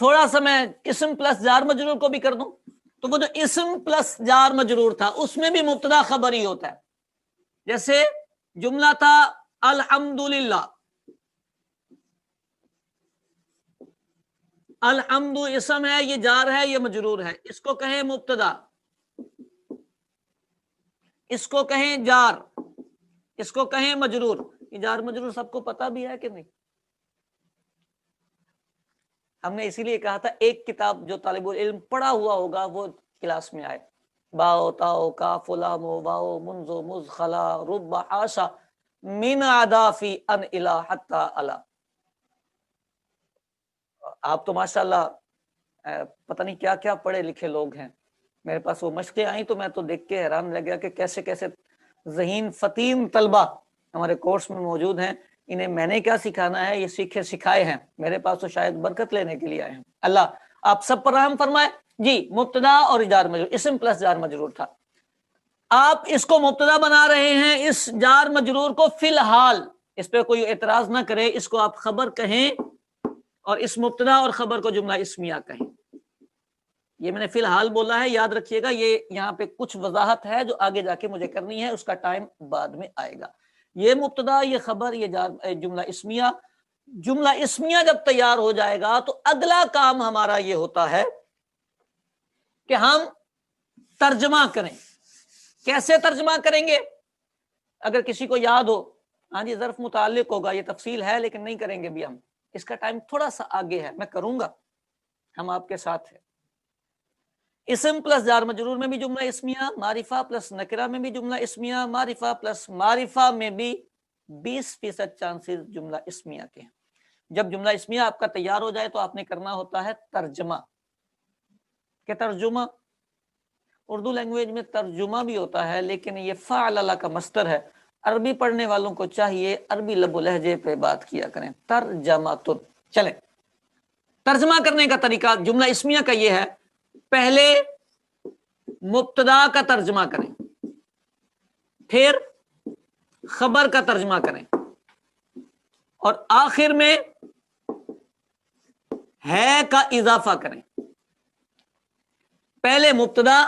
تھوڑا سا میں اسم پلس جار مجرور کو بھی کر دوں تو وہ جو اسم پلس جار مجرور تھا اس میں بھی مبتدا خبر ہی ہوتا ہے. جیسے جملہ تھا الحمدللہ، الحمد اسم ہے، یہ جار ہے، یہ مجرور ہے، اس کو کہیں مبتدا، اس کو کہیں جار، اس کو کہیں مجرور. یہ جار مجرور سب کو پتا بھی ہے کہ نہیں؟ ہم نے اسی لیے کہا تھا ایک کتاب جو طالب علم پڑھا ہوا ہوگا وہ کلاس میں آئے. باؤ تاؤ کاف لام واو منذ مذ خلا رب عاشا من عدافی ان الہ حتی الا. آپ تو ماشاءاللہ پتہ نہیں کیا کیا پڑھے لکھے لوگ ہیں. میرے پاس وہ مشقیں آئیں تو میں تو دیکھ کے حیران رہ گیا کہ کیسے کیسے ذہین فطین طلبہ ہمارے کورس میں موجود ہیں. انہیں میں نے کیا سکھانا ہے، یہ سیکھے سکھائے ہیں. میرے پاس تو شاید برکت لینے کے لیے آئے ہیں. اللہ آپ سب پر رحم فرمائے. جی مبتدا اور جار مجرور، اسم پلس جار مجرور تھا. آپ اس کو مبتدا بنا رہے ہیں، اس جار مجرور کو فی الحال، اس پہ کوئی اعتراض نہ کرے، اس کو آپ خبر کہیں اور اس مبتدا اور خبر کو جملہ اسمیہ کہیں. یہ میں نے فی الحال بولا ہے، یاد رکھیے گا. یہ یہاں پہ کچھ وضاحت ہے جو آگے جا کے مجھے کرنی ہے، اس کا ٹائم بعد میں آئے گا. یہ مبتدا، یہ خبر، یہ جملہ اسمیہ. جملہ اسمیہ جب تیار ہو جائے گا تو اگلا کام ہمارا یہ ہوتا ہے کہ ہم ترجمہ کریں. کیسے ترجمہ کریں گے؟ اگر کسی کو یاد ہو، ہاں جی ظرف متعلق ہوگا، یہ تفصیل ہے لیکن نہیں کریں گے بھی ہم، اس کا ٹائم تھوڑا سا آگے ہے، میں کروں گا، ہم آپ کے ساتھ ہیں. اسم پلس جار مجرور میں بھی جملہ اسمیہ، معرفہ پلس نکرہ میں بھی جملہ اسمیہ، معرفہ پلس معرفہ میں بھی 20% چانسز جملہ اسمیہ کے ہیں. جب جملہ اسمیہ آپ کا تیار ہو جائے تو آپ نے کرنا ہوتا ہے ترجمہ. کہ ترجمہ اردو لینگویج میں ترجمہ بھی ہوتا ہے لیکن یہ فعلل کا مصدر ہے. عربی پڑھنے والوں کو چاہیے عربی لب و لہجے پہ بات کیا کریں. ترجمہ تو چلیں، ترجمہ کرنے کا طریقہ جملہ اسمیہ کا یہ ہے، پہلے مبتدا کا ترجمہ کریں، پھر خبر کا ترجمہ کریں، اور آخر میں ہے کا اضافہ کریں. پہلے مبتدا،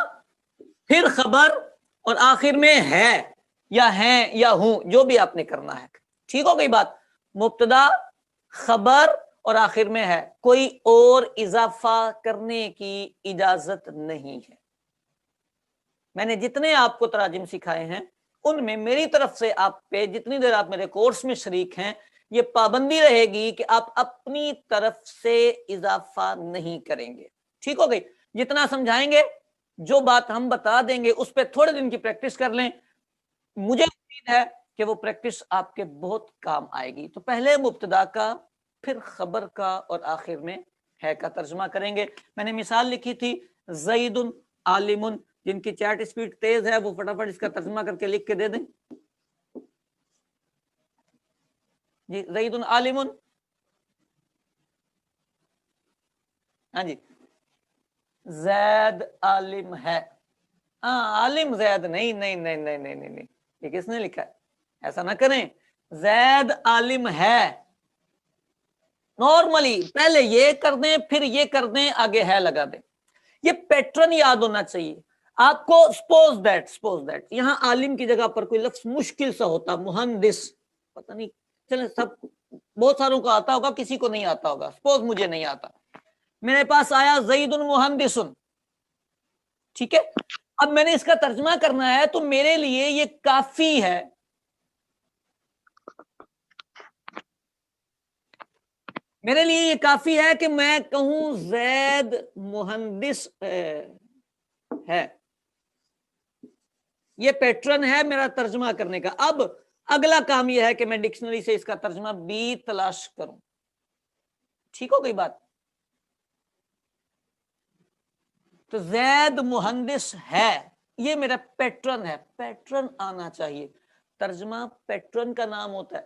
پھر خبر، اور آخر میں ہے یا ہیں یا ہوں، جو بھی آپ نے کرنا ہے. ٹھیک ہو گئی بات؟ مبتدا، خبر اور آخر میں ہے، کوئی اور اضافہ کرنے کی اجازت نہیں ہے. میں نے جتنے آپ کو تراجم سکھائے ہیں ان میں میری طرف سے آپ پہ جتنی دیر آپ میرے کورس میں شریک ہیں یہ پابندی رہے گی کہ آپ اپنی طرف سے اضافہ نہیں کریں گے. ٹھیک ہو گئی؟ جتنا سمجھائیں گے، جو بات ہم بتا دیں گے اس پہ تھوڑے دن کی پریکٹس کر لیں. مجھے امید ہے کہ وہ پریکٹس آپ کے بہت کام آئے گی. تو پہلے مبتدا کا، پھر خبر کا، اور آخر میں ہے کا ترجمہ کریں گے. میں نے مثال لکھی تھی، زید عالم. جن کی چیٹ اسپیڈ تیز ہے وہ فٹافٹ اس کا ترجمہ کر کے لکھ کے دے دیں. جی زید عالم. ہاں جی زید عالم ہے. ہاں عالم زید نہیں نہیں نہیں نہیں نہیں نہیں نہیں، یہ کس نے لکھا ہے؟ ایسا نہ کریں. زید عالم ہے. نارملی پہلے یہ کر دیں، پھر یہ کر دیں، آگے ہے لگا دیں. یہ پیٹرن یاد ہونا چاہیے آپ کو. سپوز دیٹ یہاں عالم کی جگہ پر کوئی لفظ مشکل سا ہوتا، مہندس، پتہ نہیں، چلیں سب بہت ساروں کو آتا ہوگا، کسی کو نہیں آتا ہوگا. سپوز مجھے نہیں آتا، میرے پاس آیا زید مہندس. ٹھیک ہے، اب میں نے اس کا ترجمہ کرنا ہے تو میرے لیے یہ کافی ہے. میرے لیے یہ کافی ہے کہ میں کہوں زید مہندس ہے. یہ پیٹرن ہے میرا ترجمہ کرنے کا. اب اگلا کام یہ ہے کہ میں ڈکشنری سے اس کا ترجمہ بھی تلاش کروں. ٹھیک ہو گئی بات؟ تو زید مہندس ہے، یہ میرا پیٹرن ہے. پیٹرن آنا چاہیے. ترجمہ پیٹرن کا نام ہوتا ہے.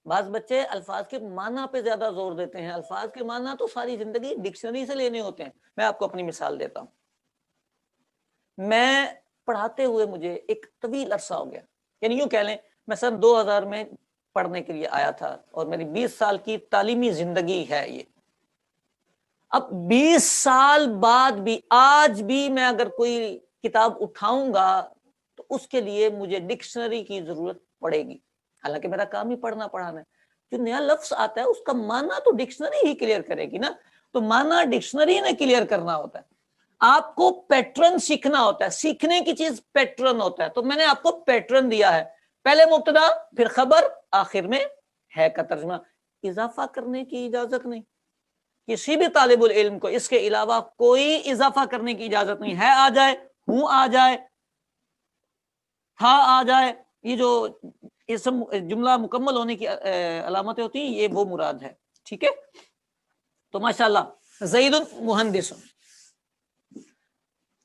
بعض بچے الفاظ کے معنی پہ زیادہ زور دیتے ہیں. الفاظ کے معنی تو ساری زندگی ڈکشنری سے لینے ہوتے ہیں. میں آپ کو اپنی مثال دیتا ہوں. میں پڑھاتے ہوئے مجھے ایک طویل عرصہ ہو گیا، یعنی یوں کہہ لیں میں سن 2000 میں پڑھنے کے لیے آیا تھا اور میری 20 سال کی تعلیمی زندگی ہے یہ. اب 20 سال بعد بھی آج بھی میں اگر کوئی کتاب اٹھاؤں گا تو اس کے لیے مجھے ڈکشنری کی ضرورت پڑے گی، حالانکہ میرا کام ہی پڑھنا پڑھانا ہے. جو نیا لفظ آتا ہے اس کا معنی تو ڈکشنری ہی کلیئر کرے گی نا، تو معنی ڈکشنری نے کلیئر کرنا ہوتا ہے. آپ کو پیٹرن سیکھنا ہوتا ہے، سیکھنے کی چیز پیٹرن ہوتا ہے. تو میں نے آپ کو پیٹرن دیا ہے، پہلے مبتدا پھر خبر آخر میں ہے کا ترجمہ. اضافہ کرنے کی اجازت نہیں، کسی بھی طالب العلم کو اس کے علاوہ کوئی اضافہ کرنے کی اجازت نہیں ہے. آ جائے، ہوں آ جائے، تھا آ جائے، یہ جو اسم جملہ مکمل ہونے کی علامتیں ہوتی ہیں، یہ وہ مراد ہے. ٹھیک ہے، تو ماشاءاللہ زید مہندس.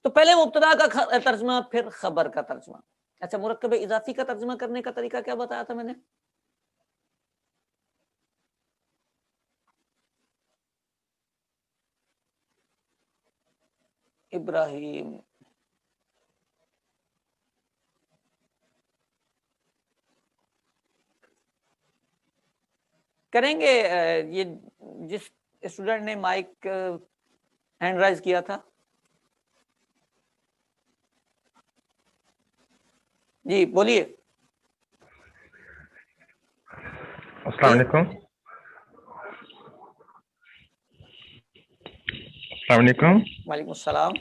تو پہلے مبتدا کا ترجمہ پھر خبر کا ترجمہ. اچھا، مرکب اضافی کا ترجمہ کرنے کا طریقہ کیا بتایا تھا میں نے؟ ابراہیم کریں گے. یہ جس اسٹوڈنٹ نے مائک ہینڈ رائز کیا تھا، جی بولیے. السلام علیکم. السلام علیکم. وعلیکم السلام.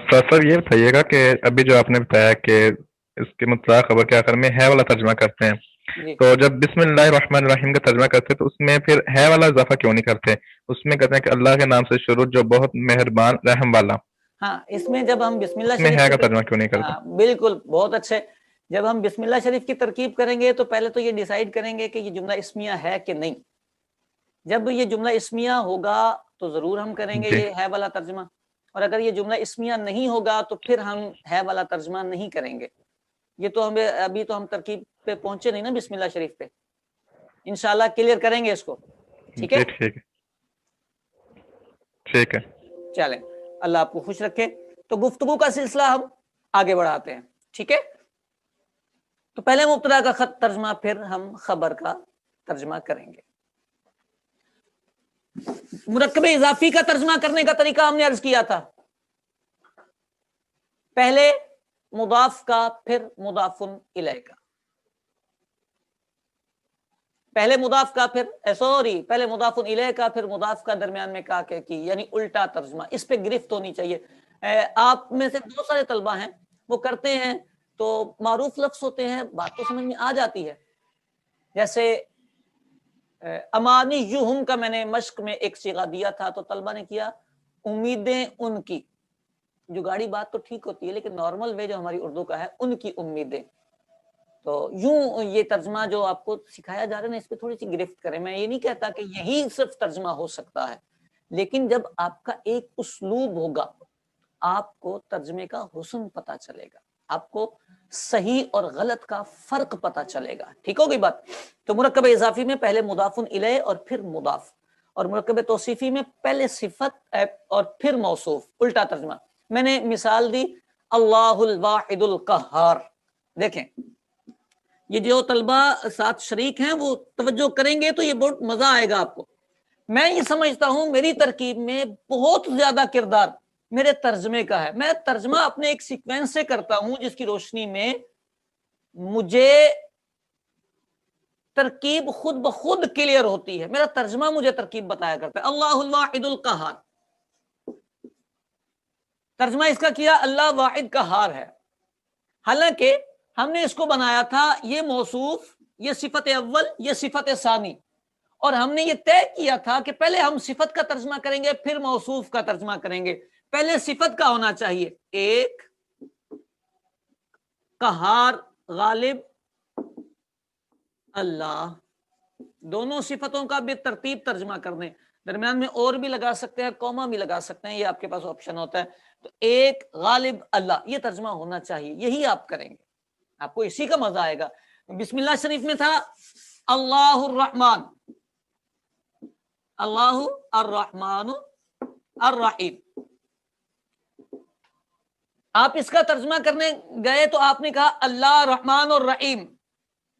سر یہ بتائیے گا کہ ابھی جو آپ نے بتایا کہ اس کے مطلق خبر کے آخر میں ہے والا ترجمہ کرتے ہیں، جی تو جب بسم اللہ الرحمن الرحیم کا ترجمہ کرتے ہیں تو اس میں پھر ہے والا اضافہ کیوں نہیں کرتے؟ اس میں کہتے ہیں کہ اللہ کے نام سے شروع جو بہت مہربان رحم والا. ہاں، اس میں جب ہم بسم اللہ اس میں شریف ہے کی کا ترجمہ کیوں نہیں کرتے؟ بالکل بہت اچھے. جب ہم بسم اللہ شریف کی ترکیب کریں گے تو پہلے تو یہ ڈیسائیڈ کریں گے کہ یہ جملہ اسمیہ ہے کہ نہیں. جب یہ جملہ اسمیہ ہوگا تو ضرور ہم کریں گے جی یہ ہے والا ترجمہ، اور اگر یہ جملہ اسمیہ نہیں ہوگا تو پھر ہم ہے والا ترجمہ نہیں کریں گے. یہ تو ہمیں ابھی تو ہم ترکیب پہ پہنچے نہیں نا بسم اللہ شریف پہ. انشاءاللہ کلیئر کریں گے اس کو. ٹھیک ہے، جی ٹھیک ہے ٹھیک ہے. چلیں، اللہ آپ کو خوش رکھے. تو گفتگو کا سلسلہ ہم آگے بڑھاتے ہیں. ٹھیک ہے، تو پہلے مبتدا کا خط ترجمہ پھر ہم خبر کا ترجمہ کریں گے. مرکب اضافی کا ترجمہ کرنے کا طریقہ ہم نے عرض کیا تھا. پہلے مضاف کا پھر مضاف الیہ کا. پہلے مضاف کا پھر پہلے مضاف الیہ کا پھر مضاف کا درمیان میں کا کی، یعنی الٹا ترجمہ. اس پہ گرفت ہونی چاہیے. آپ میں سے بہت سارے طلبہ ہیں وہ کرتے ہیں تو معروف لفظ ہوتے ہیں، بات تو سمجھ میں آ جاتی ہے. جیسے امانیہم کا میں نے مشق میں ایک صیغہ دیا تھا تو طلبہ نے کیا امیدیں ان کی. جو گاڑی بات تو ٹھیک ہوتی ہے لیکن نارمل وے جو ہماری اردو کا ہے ان کی امیدیں. تو یوں یہ ترجمہ جو آپ کو سکھایا جا رہا ہے نا، اس پہ تھوڑی سی گرفت کریں. میں یہ نہیں کہتا کہ یہی صرف ترجمہ ہو سکتا ہے، لیکن جب آپ کا ایک اسلوب ہوگا آپ کو ترجمے کا حسن پتا چلے گا، آپ کو صحیح اور غلط کا فرق پتا چلے گا. ٹھیک ہوگی بات؟ تو مرکب اضافی میں پہلے مضاف الیہ اور پھر مضاف، اور مرکب توصیفی میں پہلے صفت اور پھر موصوف، الٹا ترجمہ. میں نے مثال دی اللہ الواحد القہار. دیکھیں یہ جو طلبہ ساتھ شریک ہیں وہ توجہ کریں گے تو یہ بہت مزہ آئے گا آپ کو. میں یہ سمجھتا ہوں میری ترکیب میں بہت زیادہ کردار میرے ترجمے کا ہے. میں ترجمہ اپنے ایک سیکوینس سے کرتا ہوں جس کی روشنی میں مجھے ترکیب خود بخود کلیئر ہوتی ہے. میرا ترجمہ مجھے ترکیب بتایا کرتا ہے. اللہ الواحد القہار، ترجمہ اس کا کیا اللہ واحد قہار ہے. حالانکہ ہم نے اس کو بنایا تھا یہ موصوف، یہ صفت اول، یہ صفت ثانی، اور ہم نے یہ طے کیا تھا کہ پہلے ہم صفت کا ترجمہ کریں گے پھر موصوف کا ترجمہ کریں گے. پہلے صفت کا ہونا چاہیے ایک، قہار غالب اللہ. دونوں صفتوں کا بھی ترتیب ترجمہ کر دیں، درمیان میں اور بھی لگا سکتے ہیں، کوما بھی لگا سکتے ہیں، یہ آپ کے پاس آپشن ہوتا ہے. تو ایک غالب اللہ یہ ترجمہ ہونا چاہیے، یہی آپ کریں گے، آپ کو اسی کا مزہ آئے گا. بسم اللہ شریف میں تھا اللہ الرحمن، اللہ الرحمن الرحیم. آپ اس کا ترجمہ کرنے گئے تو آپ نے کہا اللہ رحمان الرحیم.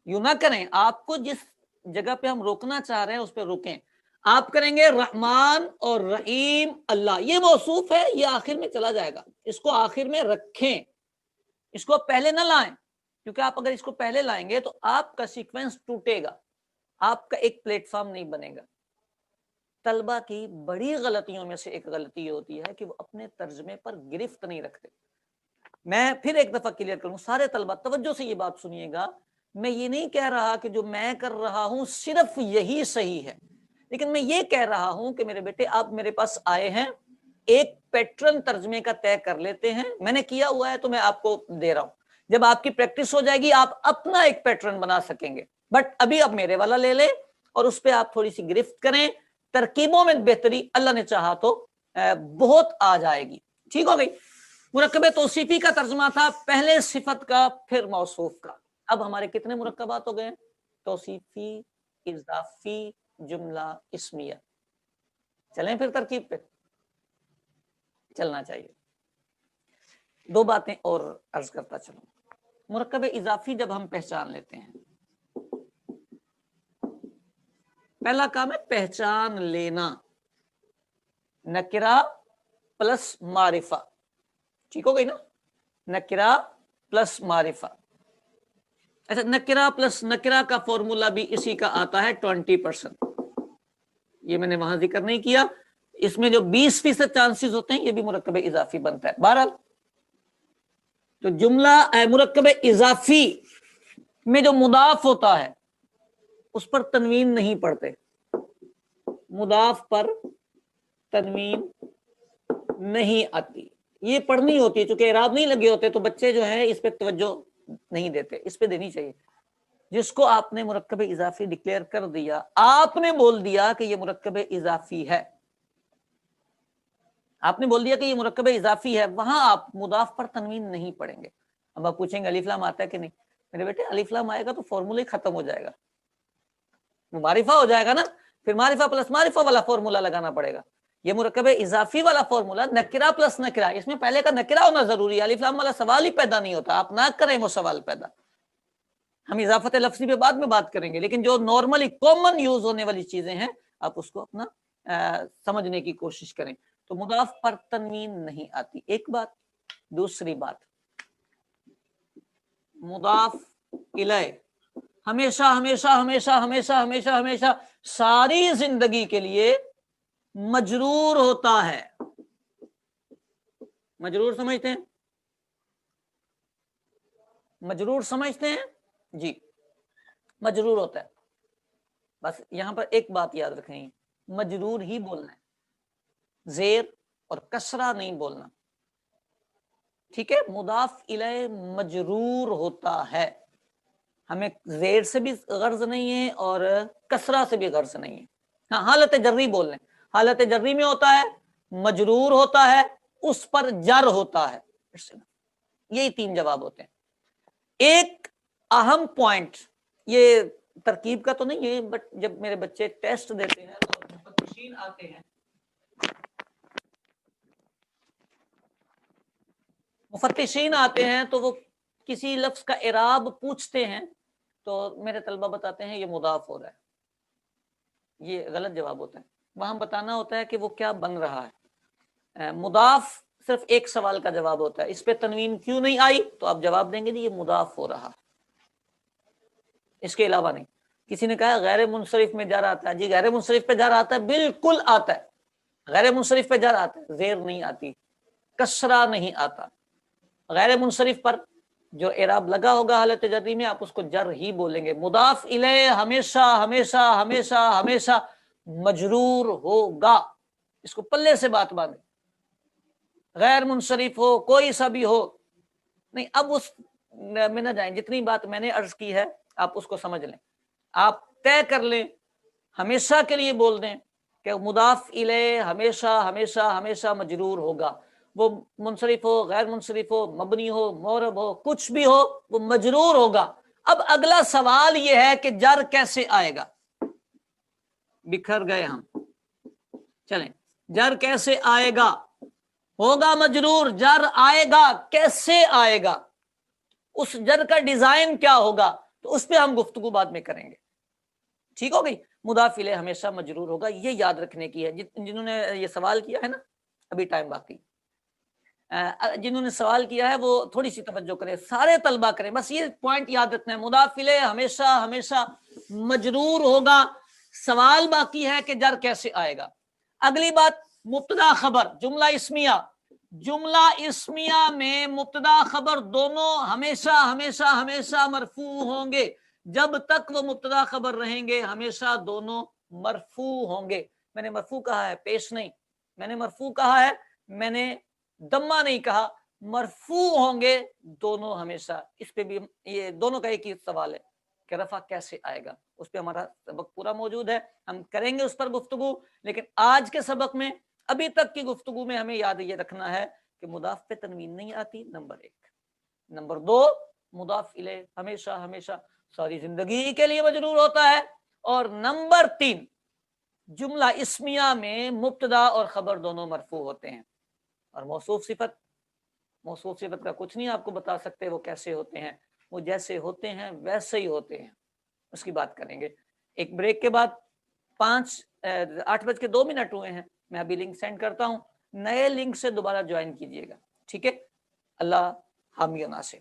یوں نہ کریں، آپ کو جس جگہ پہ ہم روکنا چاہ رہے ہیں اس پہ رکیں. آپ کریں گے رحمان اور رحیم اللہ، یہ موصوف ہے، یہ آخر میں چلا جائے گا، اس کو آخر میں رکھیں، اس کو پہلے نہ لائیں، کیونکہ آپ اگر اس کو پہلے لائیں گے تو آپ کا سیکوینس ٹوٹے گا، آپ کا ایک پلیٹ فارم نہیں بنے گا. طلبہ کی بڑی غلطیوں میں سے ایک غلطی ہوتی ہے کہ وہ اپنے ترجمے پر گرفت نہیں رکھتے. میں پھر ایک دفعہ کلیئر کروں، سارے طلبہ توجہ سے یہ بات سنیے گا، میں یہ نہیں کہہ رہا کہ جو میں کر رہا ہوں صرف یہی صحیح ہے، لیکن میں یہ کہہ رہا ہوں کہ میرے بیٹے آپ میرے پاس آئے ہیں، ایک پیٹرن ترجمے کا طے کر لیتے ہیں، میں نے کیا ہوا ہے تو میں آپ کو دے رہا ہوں، جب آپ کی پریکٹس ہو جائے گی آپ اپنا ایک پیٹرن بنا سکیں گے. بٹ ابھی آپ میرے والا لے لیں اور اس پہ آپ تھوڑی سی گرفت کریں، ترکیبوں میں بہتری اللہ نے چاہا تو بہت آ جائے گی. ٹھیک ہو گئی. مرکب توصیفی کا ترجمہ تھا پہلے صفت کا پھر موصوف کا. اب ہمارے کتنے مرکبات ہو گئے؟ توصیفی، اضافی، جملہ اسمیہ. چلیں پھر ترکیب پہ چلنا چاہیے. دو باتیں اور عرض کرتا چلوں. مرکب اضافی جب ہم پہچان لیتے ہیں، پہلا کام ہے پہچان لینا، نکرہ پلس معرفہ. ٹھیک ہو گئی نا؟ نکرہ پلس معرفہ. اچھا، نکرہ پلس نکرہ کا فارمولا بھی اسی کا آتا ہے 20%. یہ میں نے وہاں ذکر نہیں کیا، اس میں جو 20% چانسز ہوتے ہیں یہ بھی مرکب اضافی بنتا ہے. بہرحال تو جملہ مرکب اضافی میں جو مضاف ہوتا ہے اس پر تنوین نہیں پڑھتے، مضاف پر تنوین نہیں آتی، یہ پڑھنی ہوتی ہے، چونکہ اعراب نہیں لگے ہوتے تو بچے جو ہے اس پہ توجہ نہیں دیتے، اس پہ دینی چاہیے. جس کو آپ نے مرکب اضافی ڈکلیئر کر دیا، آپ نے بول دیا کہ یہ مرکب اضافی ہے، آپ نے بول دیا کہ یہ مرکب اضافی ہے، وہاں آپ مضاف پر تنوین نہیں پڑھیں گے. اب آپ پوچھیں گے الف لام آتا ہے کہ نہیں؟ میرے بیٹے الف لام آئے گا تو فارمولہ ہی ختم ہو جائے گا، معرفہ ہو جائے گا نا، پھر معرفہ پلس معرفہ والا فارمولہ لگانا پڑے گا. یہ مرکب اضافی والا فارمولہ نکرہ پلس نکرہ، اس میں پہلے کا نکرہ ہونا ضروری ہے، الف لام والا سوال ہی پیدا نہیں ہوتا، آپ نہ کریں وہ سوال پیدا. ہم اضافت لفظی پہ بعد میں بات کریں گے، لیکن جو نارملی کامن یوز ہونے والی چیزیں ہیں آپ اس کو اپنا سمجھنے کی کوشش کریں. تو مضاف پر تنوین نہیں آتی، ایک بات. دوسری بات، مضاف الیہ ہمیشہ ہمیشہ ہمیشہ ہمیشہ ہمیشہ ہمیشہ ساری زندگی کے لیے مجرور ہوتا ہے. مجرور سمجھتے ہیں؟ مجرور سمجھتے ہیں جی، مجرور ہوتا ہے. بس یہاں پر ایک بات یاد رکھیں، مجرور ہی بولنا ہے، زیر اور کسرہ نہیں بولنا. ٹھیک ہے؟ مضاف الیہ مجرور ہوتا ہے، ہمیں زیر سے بھی غرض نہیں ہے اور کسرہ سے بھی غرض نہیں ہے. ہاں حالت جری بول لیں، حالت جری میں ہوتا ہے، مجرور ہوتا ہے، اس پر جر ہوتا ہے. یہی تین جواب ہوتے ہیں. ایک اہم پوائنٹ، یہ ترکیب کا تو نہیں ہے، بٹ جب میرے بچے ٹیسٹ دیتے ہیں تو مفتشین آتے ہیں، مفتشین آتے ہیں تو وہ کسی لفظ کا اعراب پوچھتے ہیں تو میرے طلبہ بتاتے ہیں یہ مضاف ہو رہا ہے، یہ غلط جواب ہوتا ہے. وہاں بتانا ہوتا ہے کہ وہ کیا بن رہا ہے. مضاف صرف ایک سوال کا جواب ہوتا ہے، اس پہ تنوین کیوں نہیں آئی، تو آپ جواب دیں گے جی یہ مضاف ہو رہا، اس کے علاوہ نہیں. کسی نے کہا غیر منصرف میں جر آتا ہے، جی غیر منصرف پہ جر آتا ہے، بالکل آتا ہے، غیر منصرف پہ جر آتا ہے، زیر نہیں آتی، کسرہ نہیں آتا. غیر منصرف پر جو اعراب لگا ہوگا حالت جری میں آپ اس کو جر ہی بولیں گے. مضاف الیہ ہمیشہ ہمیشہ ہمیشہ ہمیشہ مجرور ہوگا، اس کو پلے سے بات باندھیں، غیر منصرف ہو کوئی سا بھی ہو نہیں. اب اس میں نہ جائیں، جتنی بات میں نے عرض کی ہے آپ اس کو سمجھ لیں، آپ طے کر لیں، ہمیشہ کے لیے بول دیں کہ مضاف الیہ ہمیشہ ہمیشہ ہمیشہ مجرور ہوگا، وہ منصرف ہو غیر منصرف ہو مبنی ہو معرب ہو کچھ بھی ہو وہ مجرور ہوگا. اب اگلا سوال یہ ہے کہ جر کیسے آئے گا، بکھر گئے ہم. چلیں، جر کیسے آئے گا؟ ہوگا مجرور، جر آئے گا، کیسے آئے گا، اس جر کا ڈیزائن کیا ہوگا، تو اس پہ ہم گفتگو بعد میں کریں گے. ٹھیک ہو گئی. مضاف الیہ ہمیشہ مجرور ہوگا, یہ یاد رکھنے کی ہے. جنہوں نے یہ سوال کیا ہے نا, ابھی ٹائم باقی, جنہوں نے سوال کیا ہے وہ تھوڑی سی توجہ کریں, سارے طلبہ کریں, بس یہ پوائنٹ یاد رکھنا ہے, مضاف الیہ ہمیشہ ہمیشہ مجرور ہوگا. سوال باقی ہے کہ جر کیسے آئے گا. اگلی بات, مبتدا خبر, جملہ اسمیہ. جملہ اسمیہ میں مبتدا خبر دونوں ہمیشہ ہمیشہ ہمیشہ مرفوع ہوں گے. جب تک وہ مبتدا خبر رہیں گے ہمیشہ دونوں مرفوع ہوں گے. میں نے مرفوع کہا ہے, پیش نہیں. میں نے مرفوع کہا ہے, میں نے دمہ نہیں کہا. مرفوع ہوں گے دونوں ہمیشہ. اس پہ بھی یہ دونوں کا ایک ہی سوال ہے کہ رفع کیسے آئے گا. اس پہ ہمارا سبق پورا موجود ہے, ہم کریں گے اس پر گفتگو. لیکن آج کے سبق میں, ابھی تک کی گفتگو میں ہمیں یاد یہ رکھنا ہے کہ مضاف پہ تنوین نہیں آتی, نمبر 1. نمبر 2, مضاف الیہ ہمیشہ ہمیشہ ساری زندگی کے لیے مجرور ہوتا ہے. اور نمبر 3, جملہ اسمیہ میں مبتدا اور خبر دونوں مرفوع ہوتے ہیں. اور موصوف صفت کا کچھ نہیں آپ کو بتا سکتے وہ کیسے ہوتے ہیں. وہ جیسے ہوتے ہیں ویسے ہی ہوتے ہیں, اس کی بات کریں گے. ایک بریک کے بعد 8:02 ہوئے ہیں, میں ابھی لنک سینڈ کرتا ہوں, نئے لنک سے دوبارہ جوائن کیجئے گا, ٹھیک ہے. اللہ حامی و ناصر.